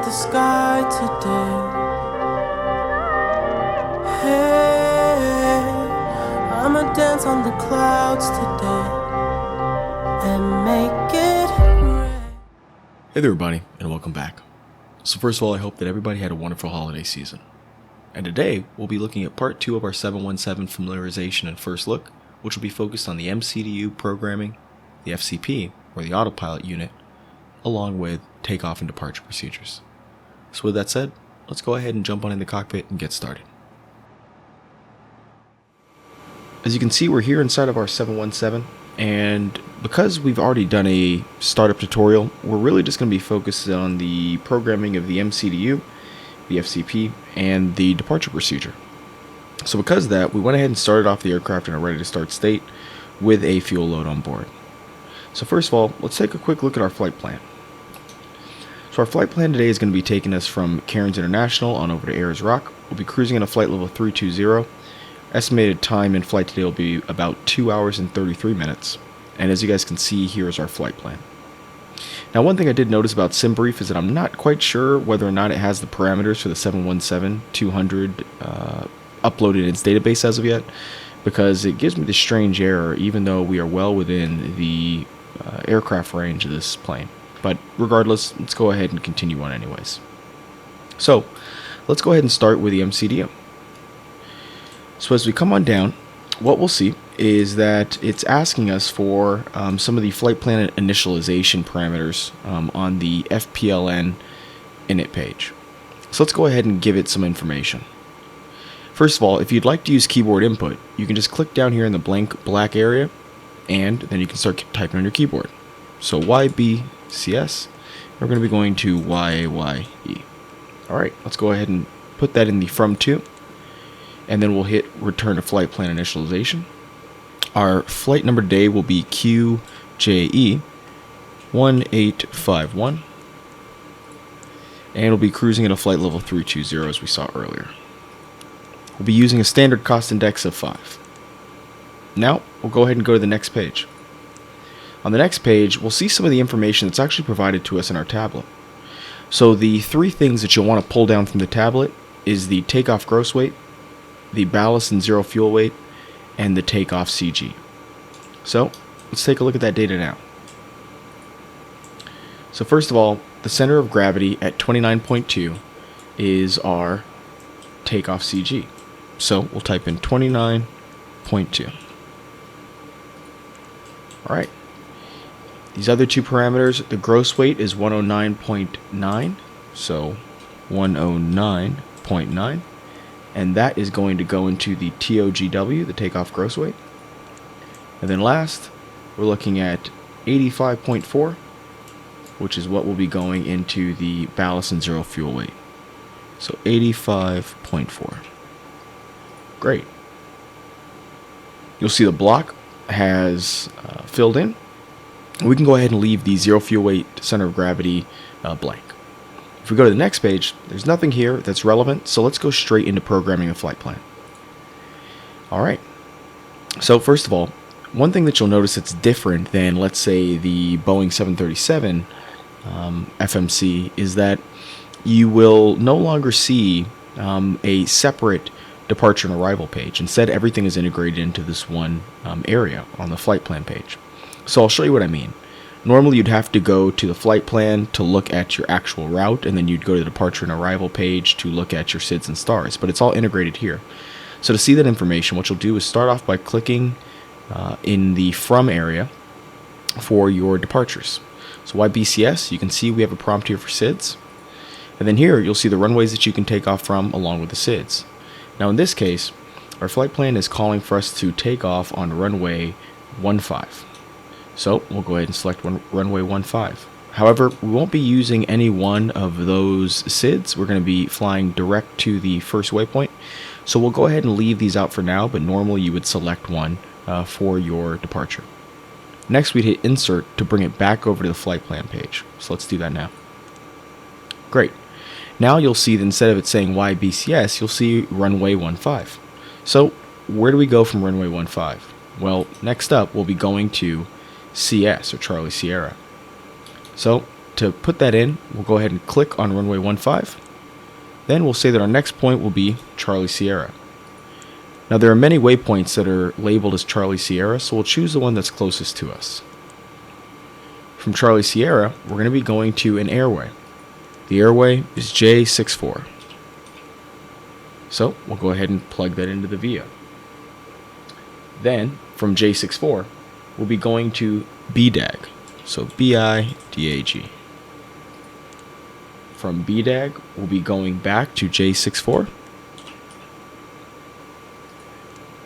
the sky today. Hey, I'ma dance on the clouds today and make it rain. Hey there everybody, and welcome back. So first of all, I hope that everybody had a wonderful holiday season. And today, we'll be looking at part 2 of our 717 familiarization and first look, which will be focused on the MCDU programming, the FCP, or the autopilot unit, along with takeoff and departure procedures. So with that said, let's go ahead and jump on in the cockpit and get started. As you can see, we're here inside of our 717, and because we've already done a startup tutorial, we're really just going to be focused on the programming of the MCDU, the FCP, and the departure procedure. So because of that, we went ahead and started off the aircraft in a ready to start state with a fuel load on board. So first of all, let's take a quick look at our flight plan. So our flight plan today is going to be taking us from Cairns International on over to Ayers Rock. We'll be cruising at a flight level 320. Estimated time in flight today will be about 2 hours and 33 minutes. And as you guys can see, here is our flight plan. Now, one thing I did notice about SimBrief is that I'm not quite sure whether or not it has the parameters for the 717-200 uploaded in its database as of yet, because it gives me this strange error even though we are well within the aircraft range of this plane. But regardless, let's go ahead and continue on anyways. So let's go ahead and start with the MCDU. So as we come on down, what we'll see is that it's asking us for some of the flight plan initialization parameters on the FPLN init page. So let's go ahead and give it some information. First of all, if you'd like to use keyboard input, you can just click down here in the blank black area, and then you can start typing on your keyboard. So YBCS, we're going to be going to YAYE. Alright, let's go ahead and put that in the from to, and then we'll hit return to flight plan initialization. Our flight number today will be QJE 1851, and it'll be cruising at a flight level 320 as we saw earlier. We'll be using a standard cost index of 5. Now, we'll go ahead and go to the next page. On the next page, we'll see some of the information that's actually provided to us in our tablet. So the 3 things that you'll want to pull down from the tablet is the takeoff gross weight, the ballast and zero fuel weight, and the takeoff CG. So, let's take a look at that data now. So first of all, the center of gravity at 29.2 is our takeoff CG. So we'll type in 29.2. Alright. These other 2 parameters, the gross weight is 109.9. So 109.9. And that is going to go into the TOGW, the takeoff gross weight. And then last, we're looking at 85.4, which is what will be going into the ballast and zero fuel weight. So 85.4. Great. You'll see the block has filled in. We can go ahead and leave the zero fuel weight center of gravity blank. If we go to the next page, there's nothing here that's relevant, so let's go straight into programming the flight plan. Alright. So first of all, one thing that you'll notice that's different than, let's say, the Boeing 737 FMC is that you will no longer see a separate departure and arrival page. Instead, everything is integrated into this one area on the flight plan page. So I'll show you what I mean. Normally, you'd have to go to the flight plan to look at your actual route, and then you'd go to the departure and arrival page to look at your SIDS and stars, but it's all integrated here. So to see that information, what you'll do is start off by clicking in the from area for your departures. So YBCS, you can see we have a prompt here for SIDS. And then here, you'll see the runways that you can take off from along with the SIDS. Now in this case, our flight plan is calling for us to take off on runway 15. So we'll go ahead and select runway 15. However, we won't be using any one of those SIDS. We're going to be flying direct to the first waypoint. So we'll go ahead and leave these out for now, but normally you would select one for your departure. Next, we'd hit insert to bring it back over to the flight plan page. So let's do that now. Great. Now you'll see that instead of it saying YBCS, you'll see runway 15. So where do we go from runway 15? Well, next up we'll be going to CS, or Charlie Sierra. So to put that in, we'll go ahead and click on runway 15. Then we'll say that our next point will be Charlie Sierra. Now there are many waypoints that are labeled as Charlie Sierra, so we'll choose the one that's closest to us. From Charlie Sierra, we're going to be going to an airway. The airway is J64. So we'll go ahead and plug that into the VIA. Then from J64, we'll be going to BDAG. So BIDAG. From BDAG, we'll be going back to J64.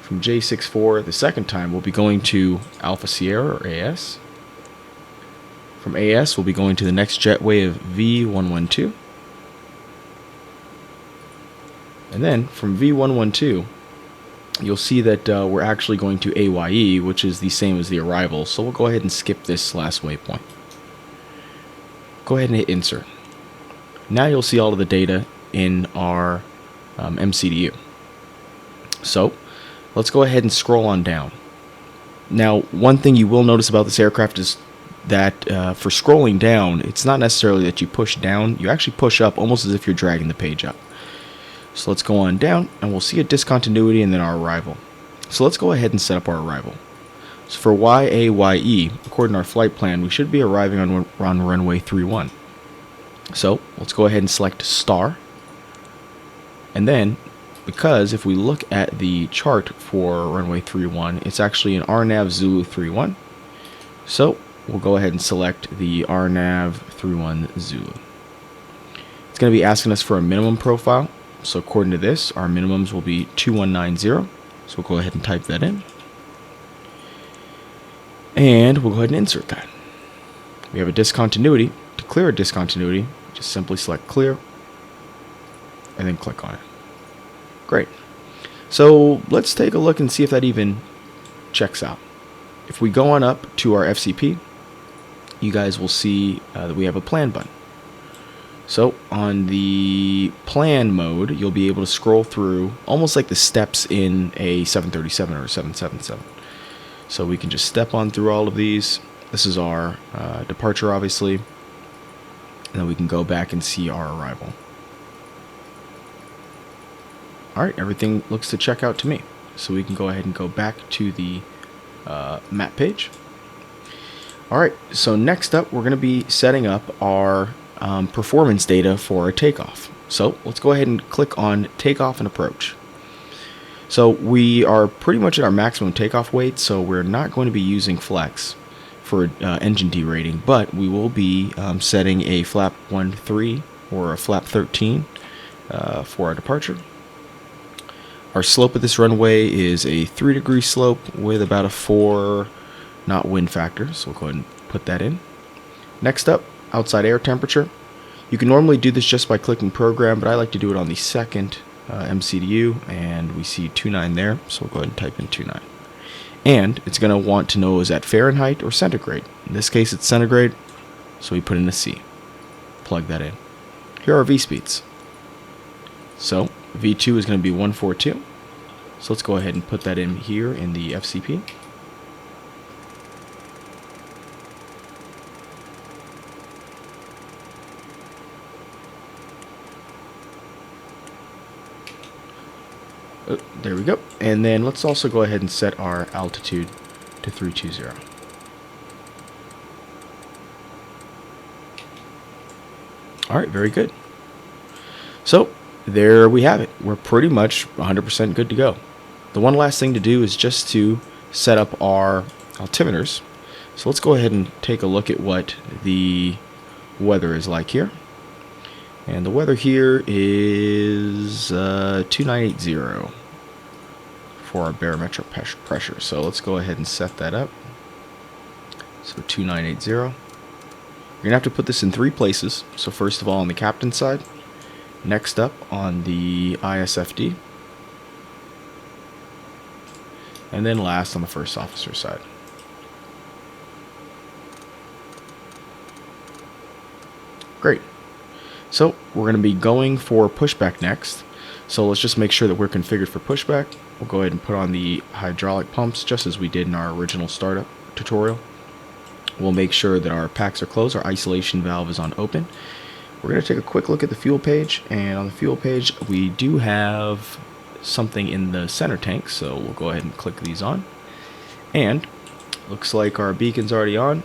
From J64, the second time, we'll be going to Alpha Sierra or AS. From AS, we'll be going to the next jetway of V112. And then from V112, you'll see that we're actually going to AYE, which is the same as the arrival. So we'll go ahead and skip this last waypoint. Go ahead and hit insert. Now you'll see all of the data in our MCDU. So let's go ahead and scroll on down. Now, one thing you will notice about this aircraft is that for scrolling down, it's not necessarily that you push down, you actually push up almost as if you're dragging the page up. So let's go on down and we'll see a discontinuity and then our arrival. So let's go ahead and set up our arrival. So for YAYE, according to our flight plan, we should be arriving on runway 31. So let's go ahead and select star. And then, because if we look at the chart for runway 31, it's actually an RNAV Zulu 31. So we'll go ahead and select the RNAV 31 Zulu. It's going to be asking us for a minimum profile. So according to this, our minimums will be 2190. So we'll go ahead and type that in. And we'll go ahead and insert that. We have a discontinuity. To clear a discontinuity, just simply select clear and then click on it. Great. So let's take a look and see if that even checks out. If we go on up to our FCP, you guys will see that we have a plan button. So on the plan mode, you'll be able to scroll through almost like the steps in a 737 or a 777. So we can just step on through all of these. This is our departure, obviously. And then we can go back and see our arrival. Alright, everything looks to check out to me. So we can go ahead and go back to the map page. Alright, so next up we're going to be setting up our performance data for our takeoff. So let's go ahead and click on takeoff and approach. So we are pretty much at our maximum takeoff weight, so we're not going to be using flex for engine derating, but we will be setting a flap 13 or a flap 13 for our departure. Our slope of this runway is a 3-degree slope with about a 4 knot wind factor, so we'll go ahead and put that in. Next up, outside air temperature. You can normally do this just by clicking program, but I like to do it on the second MCDU, and we see 29 there, so we'll go ahead and type in 29. And it's going to want to know, is that Fahrenheit or centigrade? In this case it's centigrade, so we put in a C. Plug that in. Here are our V-speeds. So V2 is going to be 142. So let's go ahead and put that in here in the FCP. Oh, there we go. And then let's also go ahead and set our altitude to 320. Alright, very good. So there we have it. We're pretty much 100% good to go. The one last thing to do is just to set up our altimeters. So let's go ahead and take a look at what the weather is like here. And the weather here is 2980 for our barometric pressure. So let's go ahead and set that up. So 2980. You're going to have to put this in 3 places. So first of all on the captain's side. Next up on the ISFD. And then last on the first officer side. Great. So we're going to be going for pushback next. So let's just make sure that we're configured for pushback. We'll go ahead and put on the hydraulic pumps just as we did in our original startup tutorial. we'll make sure that our packs are closed, our isolation valve is on open. We're going to take a quick look at the fuel page, and on the fuel page we do have something in the center tank, so we'll go ahead and click these on. And looks like our beacon's already on,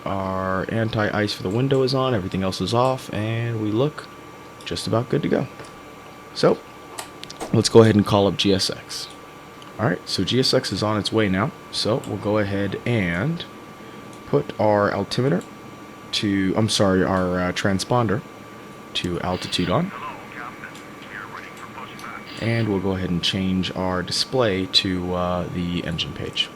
our anti-ice for the window is on, everything else is off, and we look just about good to go. So let's go ahead and call up GSX. Alright, so GSX is on its way now, so we'll go ahead and put our altimeter to, our transponder to altitude on. And we'll go ahead and change our display to the engine page.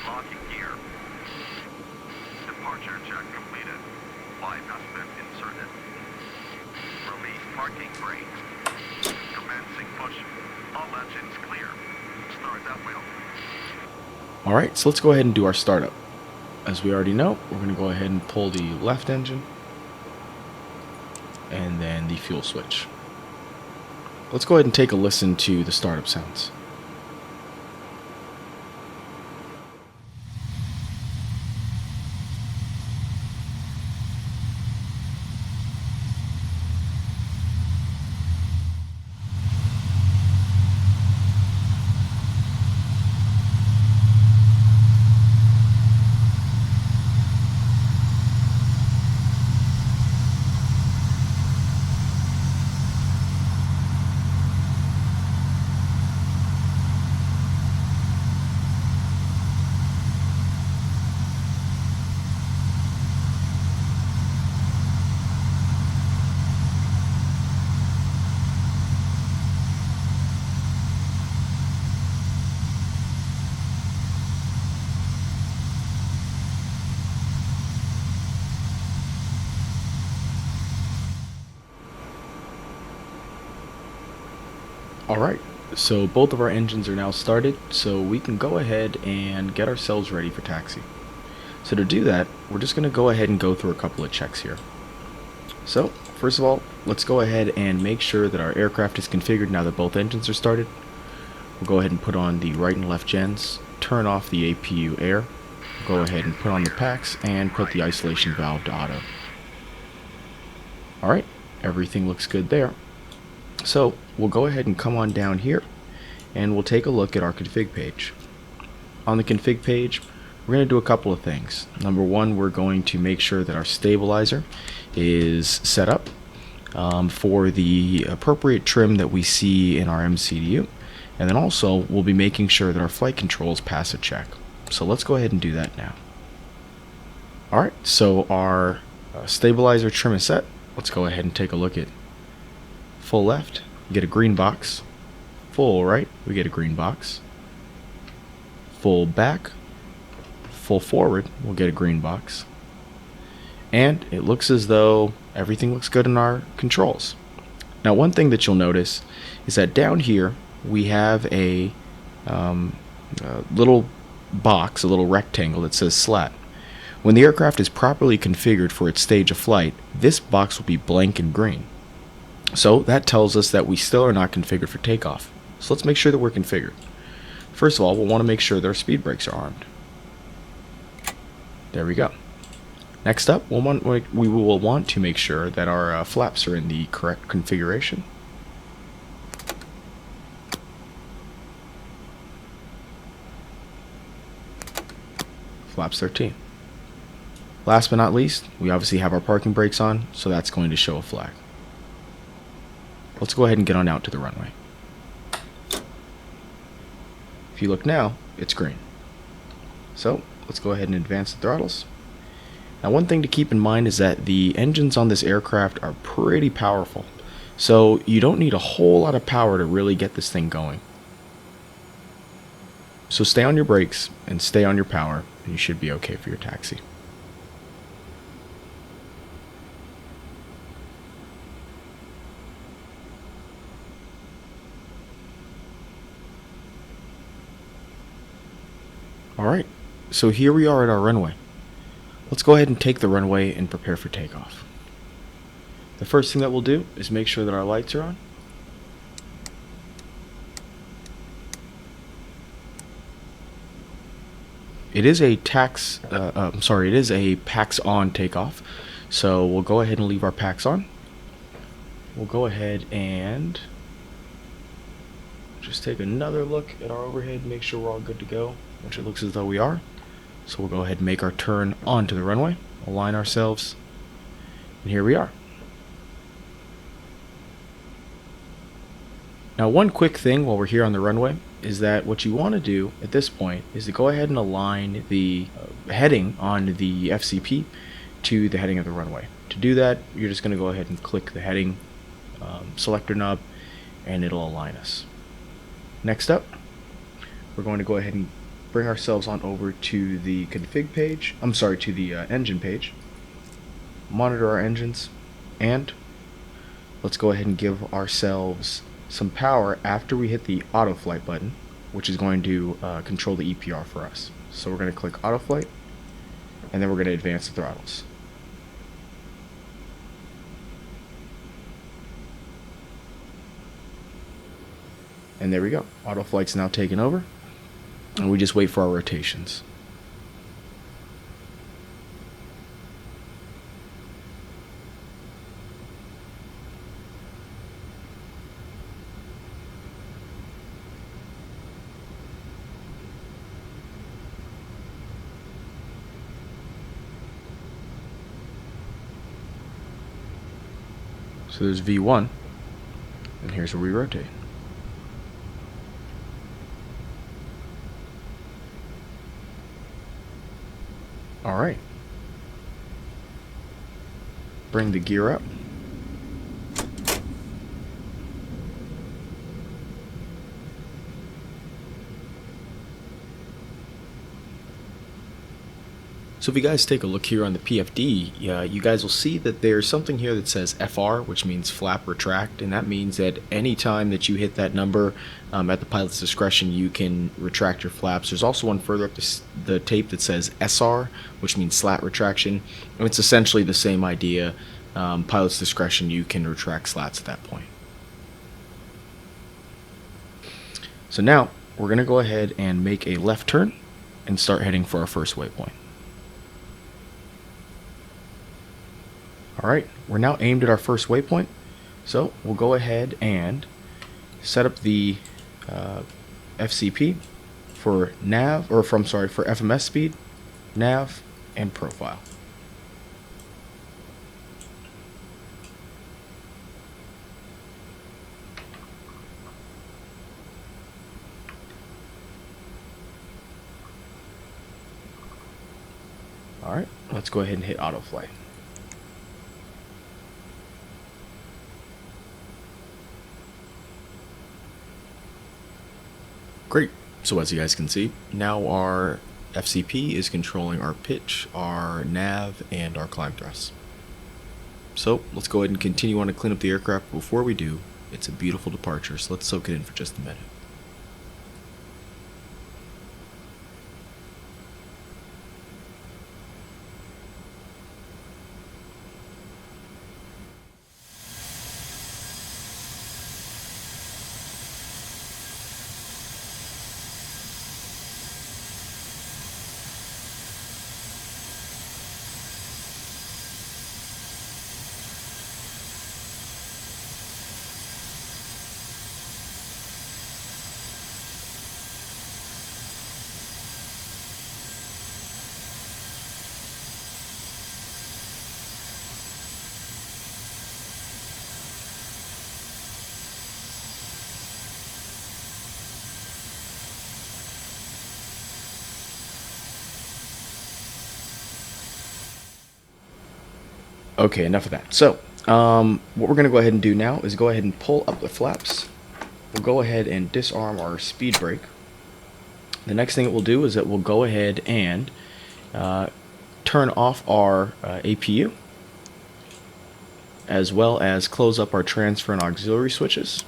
Locking gear. Departure check completed. Bypass bit inserted. Release parking brake. Commencing push. All engines clear. Start that wheel. Alright, so let's go ahead and do our startup. As we already know, we're going to go ahead and pull the left engine and then the fuel switch. Let's go ahead and take a listen to the startup sounds. Alright, so both of our engines are now started, so we can go ahead and get ourselves ready for taxi. So to do that, we're just going to go ahead and go through a couple of checks here. So, first of all, let's go ahead and make sure that our aircraft is configured now that both engines are started. We'll go ahead and put on the right and left gens, turn off the APU air, go ahead and put on the packs, and put the isolation valve to auto. Alright, everything looks good there. So we'll go ahead and come on down here and we'll take a look at our config page. On the config page, we're going to do a couple of things. Number one, we're going to make sure that our stabilizer is set up for the appropriate trim that we see in our MCDU. And then also, we'll be making sure that our flight controls pass a check. So let's go ahead and do that now. Alright, so our stabilizer trim is set. Let's go ahead and take a look at full left, we get a green box. Full right, we get a green box. Full back, full forward, we'll get a green box. And it looks as though everything looks good in our controls. Now one thing that you'll notice is that down here we have a little box, a little rectangle that says slat. When the aircraft is properly configured for its stage of flight, this box will be blank and green. So that tells us that we still are not configured for takeoff. So let's make sure that we're configured. First of all, we'll want to make sure that our speed brakes are armed. There we go. Next up, we will want to make sure that our flaps are in the correct configuration. Flaps 13. Last but not least, we obviously have our parking brakes on, so that's going to show a flag. Let's go ahead and get on out to the runway. If you look now, it's green. So let's go ahead and advance the throttles. Now one thing to keep in mind is that the engines on this aircraft are pretty powerful. So you don't need a whole lot of power to really get this thing going. So stay on your brakes and stay on your power, and you should be okay for your taxi. Alright, so here we are at our runway. Let's go ahead and take the runway and prepare for takeoff. The first thing that we'll do is make sure that our lights are on. It is a PAX on takeoff, so we'll go ahead and leave our PAX on. We'll go ahead and just take another look at our overhead, make sure we're all good to go, which it looks as though we are. So we'll go ahead and make our turn onto the runway, align ourselves, and here we are. Now, one quick thing while we're here on the runway is that what you want to do at this point is to go ahead and align the heading on the FCP to the heading of the runway. To do that, you're just going to go ahead and click the heading selector knob, and it'll align us. Next up, we're going to go ahead and bring ourselves on over to the config page. To the engine page. Monitor our engines, and let's go ahead and give ourselves some power after we hit the auto flight button, which is going to control the EPR for us. So we're going to click auto flight, and then we're going to advance the throttles. And there we go. Auto flight's now taken over, and we just wait for our rotations. So there's V1, and here's where we rotate. Alright. Bring the gear up. So if you guys take a look here on the PFD, you guys will see that there's something here that says FR, which means flap retract, and that means that any time that you hit that number at the pilot's discretion, you can retract your flaps. There's also one further up the tape that says SR, which means slat retraction, and it's essentially the same idea. Pilot's discretion, you can retract slats at that point. So now we're going to go ahead and make a left turn and start heading for our first waypoint. Alright, we're now aimed at our first waypoint, so we'll go ahead and set up the FCP for nav, or for FMS speed, nav, and profile. Alright, let's go ahead and hit autoflight. Great. So as you guys can see, now our FCP is controlling our pitch, our nav, and our climb thrust. So let's go ahead and continue on to clean up the aircraft. Before we do, it's a beautiful departure, so let's soak it in for just a minute. Okay, enough of that. So, what we're going to go ahead and do now is go ahead and pull up the flaps. We'll go ahead and disarm our speed brake. The next thing it will do is that we'll go ahead and turn off our APU, as well as close up our transfer and auxiliary switches.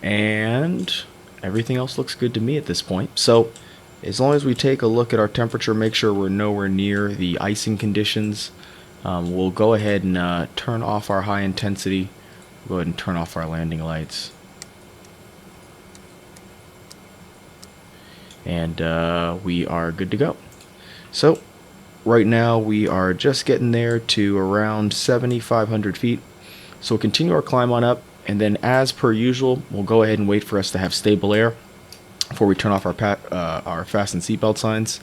And everything else looks good to me at this point. So, as long as we take a look at our temperature, make sure we're nowhere near the icing conditions, We'll go ahead and turn off our high intensity. Go ahead and turn off our landing lights. And we are good to go. So right now we are just getting there to around 7,500 feet. So we'll continue our climb on up, and then as per usual, we'll go ahead and wait for us to have stable air before we turn off our fasten seatbelt signs.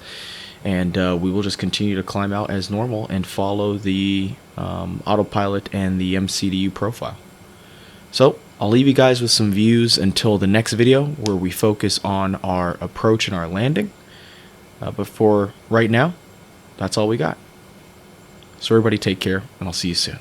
And we will just continue to climb out as normal and follow the autopilot and the MCDU profile. So I'll leave you guys with some views until the next video, where we focus on our approach and our landing. But for right now, that's all we got. So everybody take care, and I'll see you soon.